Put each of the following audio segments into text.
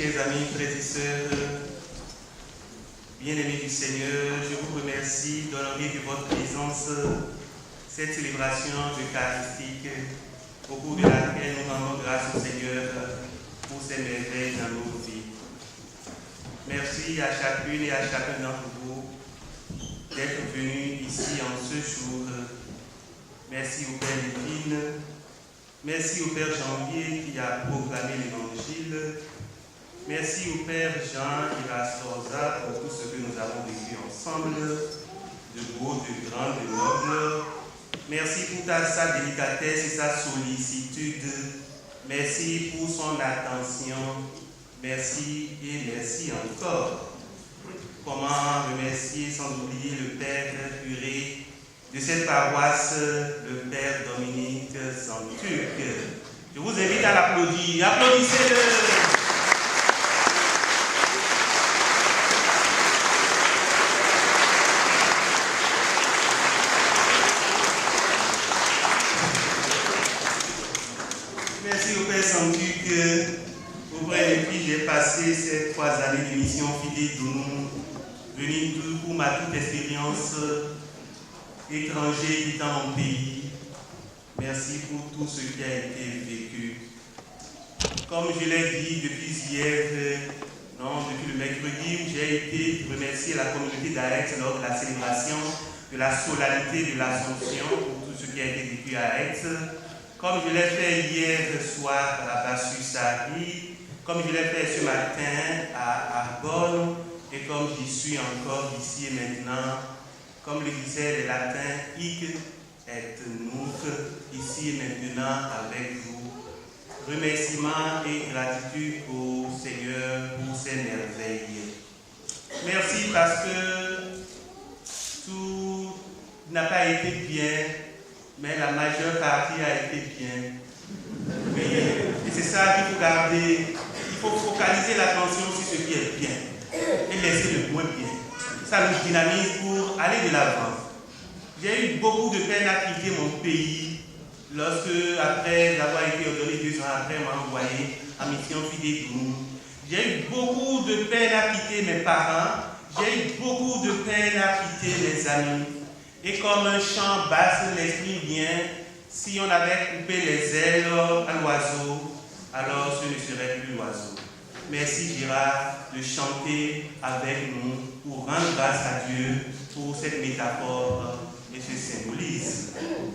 chers amis, frères et sœurs, bien-aimés du Seigneur, je vous remercie d'honorer de votre présence cette célébration eucharistique au cours de laquelle nous rendons grâce au Seigneur pour ses merveilles dans nos vies. Merci à chacune et à chacun d'entre vous d'être venus ici en ce jour. Merci au Père Lévin, merci au Père Janvier qui a proclamé l'Évangile. Merci au Père Jean Irasorza pour tout ce que nous avons vécu ensemble, de beau, de grand, de noble. Merci pour sa délicatesse et sa sollicitude. Merci pour son attention. Merci et merci encore. Comment remercier sans oublier le Père curé de cette paroisse, le Père Dominique Santurc. Je vous invite à l'applaudir. Applaudissez-le. Auprès de qui j'ai passé ces 3 années de mission fidèle de nous, venir pour ma toute expérience étranger dans mon pays. Merci pour tout ce qui a été vécu. Comme je l'ai dit depuis hier, depuis le mercredi, j'ai été remercier la communauté d'Aix lors de la célébration de la solennité de l'Assomption pour tout ce qui a été vécu à Aix. Comme je l'ai fait hier soir à Bassus-Sari, comme je l'ai fait ce matin à Arbonne, et comme j'y suis encore ici et maintenant, comme le disait le latin, hic et nunc, ici et maintenant avec vous. Remerciements et gratitude au Seigneur pour ses merveilles. Merci parce que tout n'a pas été bien, mais la majeure partie a été bien. Et c'est ça qu'il faut garder. Il faut focaliser l'attention sur ce qui est bien et laisser le moins bien. Ça nous dynamise pour aller de l'avant. J'ai eu beaucoup de peine à quitter mon pays lorsque, après avoir été ordonné 2 ans après, m'a envoyé en mission fidèle de nous. J'ai eu beaucoup de peine à quitter mes parents. J'ai eu beaucoup de peine à quitter mes amis. Et comme un chant basse l'esprit vient, si on avait coupé les ailes à l'oiseau, alors ce ne serait plus l'oiseau. Merci Gérard de chanter avec nous pour rendre grâce à Dieu pour cette métaphore et ce symbolisme. Amen.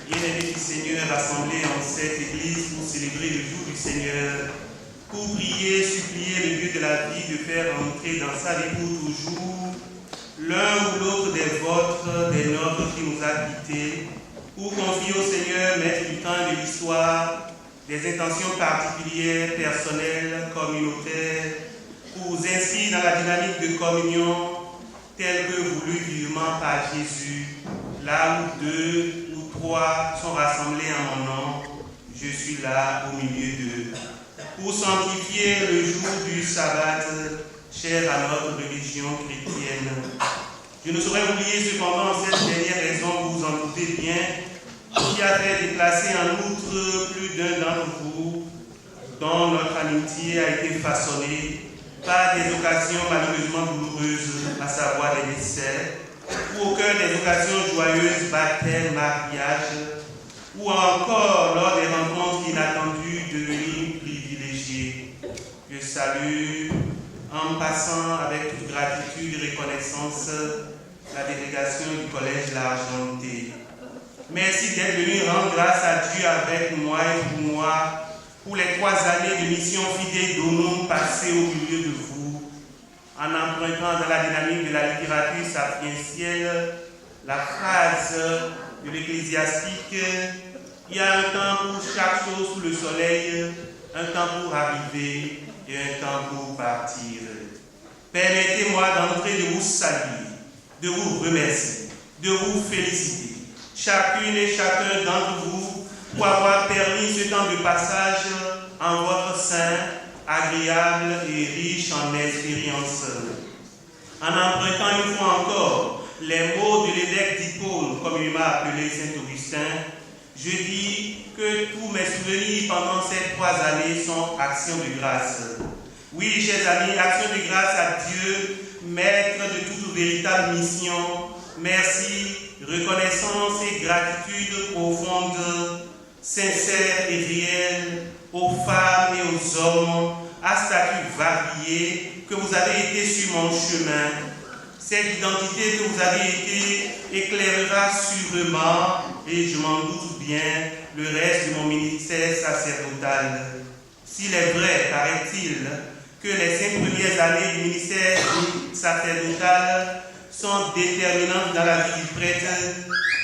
Bien-aimés du Seigneur, rassemblés en cette église pour célébrer le jour du Seigneur, pour prier, supplier le Dieu de la vie de faire entrer dans sa vie pour toujours l'un ou l'autre des vôtres, des nôtres qui nous a quittés, pour confier au Seigneur, maître du temps et de l'histoire, des intentions particulières, personnelles, communautaires, pour vous inscrire dans la dynamique de communion telle que voulue vivement par Jésus, là où 2 ou 3 sont rassemblés en mon nom, je suis là au milieu d'eux. Pour sanctifier le jour du sabbat, cher à notre religion chrétienne. Je ne saurais oublier cependant cette dernière raison, vous en doutez bien, qui a fait déplacer en outre plus d'un d'entre vous, dont notre amitié a été façonnée par des occasions malheureusement douloureuses, à savoir les décès, ou au cœur des occasions joyeuses, baptême, mariage, ou encore lors des rencontres inattendues devenues privilégiées. Je salue en passant avec toute gratitude et reconnaissance la délégation du Collège L'Argenté. Merci d'être venu rendre grâce à Dieu avec moi et pour moi pour les 3 années de mission fidèle d'Onum passées au milieu de vous, en empruntant dans la dynamique de la littérature sapientielle la phrase de l'Ecclésiastique: il y a un temps pour chaque chose sous le soleil, un temps pour arriver et un temps pour partir. Permettez-moi d'entrer de vous saluer, de vous remercier, de vous féliciter, chacune et chacun d'entre vous, pour avoir permis ce temps de passage en votre sein, agréable et riche en expériences. En empruntant une fois encore les mots de l'évêque d'Hippone, comme il m'a appelé Saint-Augustin, je dis que tous mes souvenirs pendant ces 3 années sont actions de grâce. Oui, chers amis, action de grâce à Dieu, maître de toute véritable mission. Merci, reconnaissance et gratitude profonde, sincère et réelle, aux femmes et aux hommes, à statut varié, que vous avez été sur mon chemin. Cette identité que vous avez été éclairera sûrement, et je m'en doute bien, le reste de mon ministère sacerdotal. S'il est vrai, paraît-il, que les 5 premières années du ministère sacerdotal sont déterminantes dans la vie du prêtre,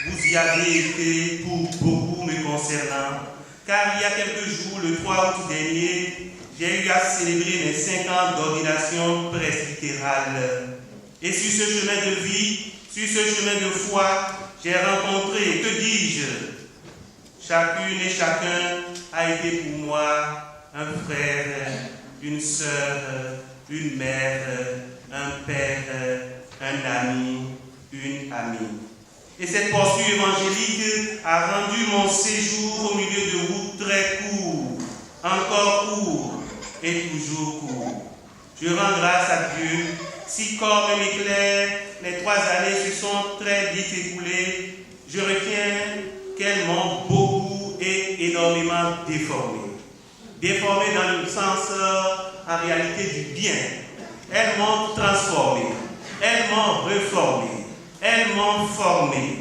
vous y avez été pour beaucoup me concernant. Car il y a quelques jours, le 3 août dernier, j'ai eu à célébrer mes 5 ans d'ordination presbytérale. Et sur ce chemin de vie, sur ce chemin de foi, j'ai rencontré, que dis-je, chacune et chacun a été pour moi un frère, une sœur, une mère, un père, un ami, une amie. Et cette posture évangélique a rendu mon séjour au milieu de vous très court, encore court et toujours court. Je rends grâce à Dieu si, comme un éclair, les 3 années se sont très vite écoulées. Je retiens qu'elles m'ont beaucoup et énormément déformé. Déformé dans le sens, en réalité, du bien. Elles m'ont transformé. Elles m'ont réformé. Elles m'ont formé.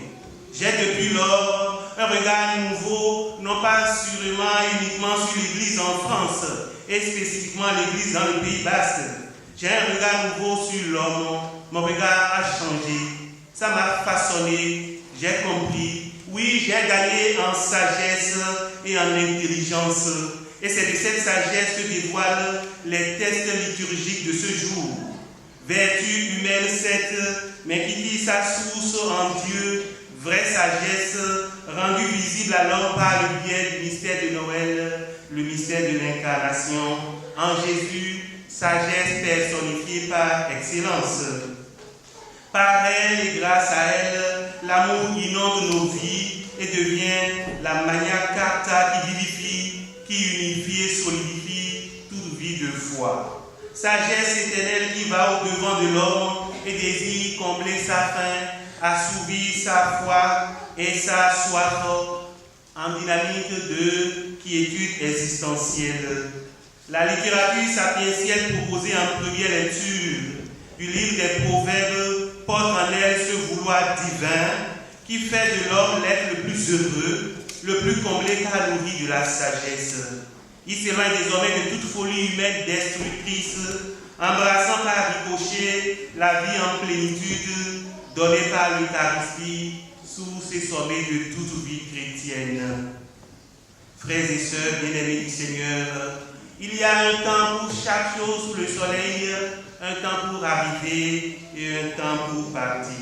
J'ai depuis lors un regard nouveau, non pas uniquement sur l'Église en France, et spécifiquement l'Église dans le Pays Basque. J'ai un regard nouveau sur l'homme. Mon regard a changé. Ça m'a façonné. J'ai compris. Oui, j'ai gagné en sagesse et en intelligence. Et c'est de cette sagesse que dévoilent les textes liturgiques de ce jour. Vertu humaine, certes, mais qui dit sa source en Dieu, vraie sagesse, rendue visible à l'homme par le biais du mystère de Noël, le mystère de l'incarnation. En Jésus, sagesse personnifiée par excellence. Par elle et grâce à elle, l'amour inonde nos vies et devient la magna carta qui vivifie, qui unifie et solidifie toute vie de foi. Sagesse éternelle qui va au-devant de l'homme et désire combler sa faim, assouvir sa foi et sa soif en dynamique de quiétude existentielle. La littérature sapientielle proposée en première lecture du livre des Proverbes porte en elle ce vouloir divin qui fait de l'homme l'être le plus heureux, le plus comblé car nourri de la sagesse. Il s'éloigne désormais de toute folie humaine destructrice, embrassant par ricochet la vie en plénitude donnée par l'Eucharistie sous ses sommets de toute vie chrétienne. Frères et sœurs bien-aimés du Seigneur, il y a un temps pour chaque chose sous le soleil, un temps pour arriver et un temps pour partir.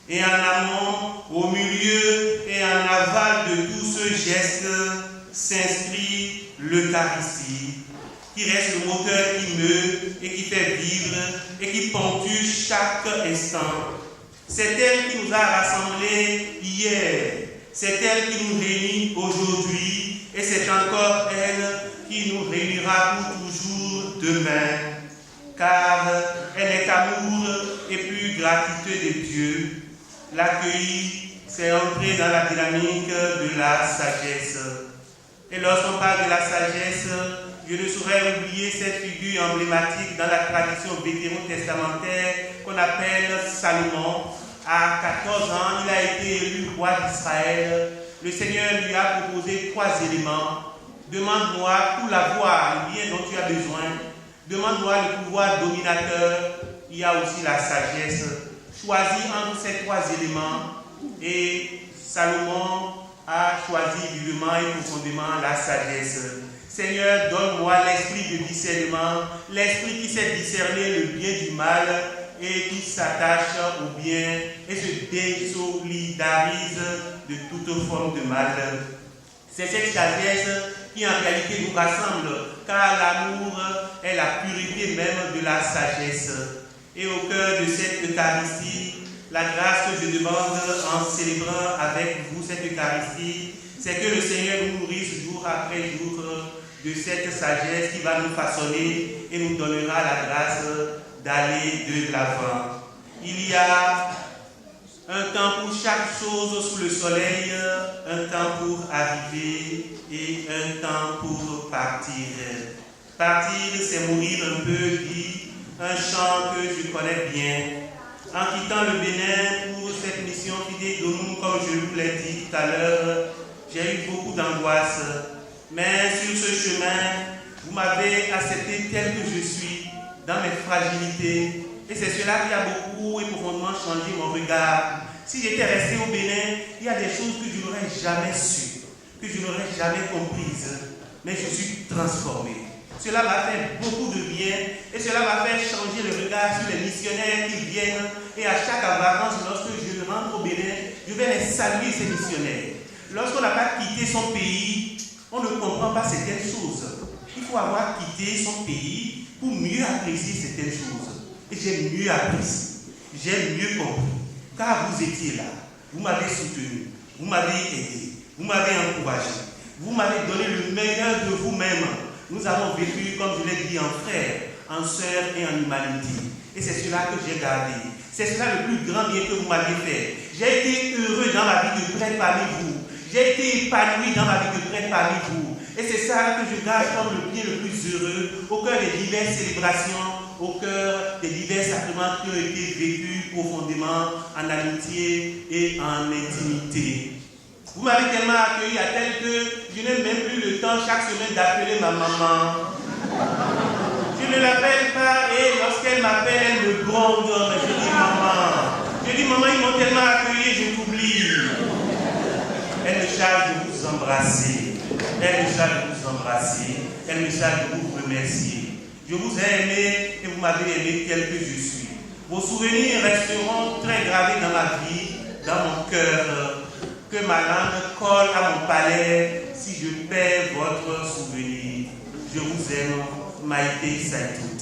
Et en amont, au milieu et en aval de tout ce geste s'inscrit l'Eucharistie, qui reste le moteur qui meut et qui fait vivre et qui ponctue chaque instant. C'est elle qui nous a rassemblés hier, c'est elle qui nous réunit aujourd'hui et c'est encore elle qui nous réunira pour toujours demain. Car elle est amour et plus gratitude de Dieu. L'accueillir, c'est entrer dans la dynamique de la sagesse. Et lorsqu'on parle de la sagesse, je ne saurais oublier cette figure emblématique dans la tradition vétérotestamentaire qu'on appelle Salomon. À 14 ans, il a été élu roi d'Israël. Le Seigneur lui a proposé 3 éléments. Demande-moi tout l'avoir, le bien dont tu as besoin. Demande-moi le pouvoir dominateur. Il y a aussi la sagesse. Choisis entre ces 3 éléments. Et Salomon a choisi vivement et profondément la sagesse. Seigneur, donne-moi l'esprit de discernement, l'esprit qui sait discerner le bien du mal et qui s'attache au bien et se désolidarise de toute forme de mal. C'est cette sagesse qui en réalité nous rassemble, car l'amour est la pureté même de la sagesse. Et au cœur de cette Eucharistie, la grâce que je demande en célébrant avec vous cette Eucharistie, c'est que le Seigneur nous nourrisse jour après jour de cette sagesse qui va nous façonner et nous donnera la grâce d'aller de l'avant. Il y a un temps pour chaque chose sous le soleil, un temps pour arriver et un temps pour partir. Partir, c'est mourir un peu, dit un chant que je connais bien. En quittant le Bénin pour cette mission Fidei Donum, comme je vous l'ai dit tout à l'heure, j'ai eu beaucoup d'angoisse. Mais sur ce chemin, vous m'avez accepté tel que je suis, dans mes fragilités. Et c'est cela qui a beaucoup et profondément changé mon regard. Si j'étais resté au Bénin, il y a des choses que je n'aurais jamais su, que je n'aurais jamais comprises. Mais je suis transformé. Cela m'a fait beaucoup de bien et cela m'a fait changer le regard sur les missionnaires qui viennent. Et à chaque vacances, lorsque je rentre au Bénin, je vais les saluer, ces missionnaires. Lorsqu'on n'a pas quitté son pays, on ne comprend pas certaines choses. Il faut avoir quitté son pays pour mieux apprécier certaines choses. Et j'ai mieux apprécié, j'ai mieux compris. Car vous étiez là, vous m'avez soutenu, vous m'avez aidé, vous m'avez encouragé, vous m'avez donné le meilleur de vous-même. Nous avons vécu, comme je l'ai dit, en frères, en sœurs et en humanité. Et c'est cela que j'ai gardé. C'est cela le plus grand bien que vous m'avez fait. J'ai été heureux dans ma vie de prêtre parmi vous. J'ai été épanoui dans ma vie de prêtre parmi vous. Et c'est ça que je garde comme le bien le plus heureux au cœur des diverses célébrations, au cœur des divers sacrements qui ont été vécus profondément en amitié et en intimité. Vous m'avez tellement accueilli à tel que je n'ai même plus le temps chaque semaine d'appeler ma maman. Je ne l'appelle pas et lorsqu'elle m'appelle, elle me gronde. Je dis maman. Je dis maman, ils m'ont tellement accueilli, je t'oublie. Elle me charge de vous embrasser. Elle me charge de vous embrasser. Elle me charge de vous remercier. Je vous ai aimé et vous m'avez aimé tel que je suis. Vos souvenirs resteront très gravés dans ma vie, dans mon cœur. Que ma langue colle à mon palais si je perds votre souvenir. Je vous aime, Maïté Saïtout.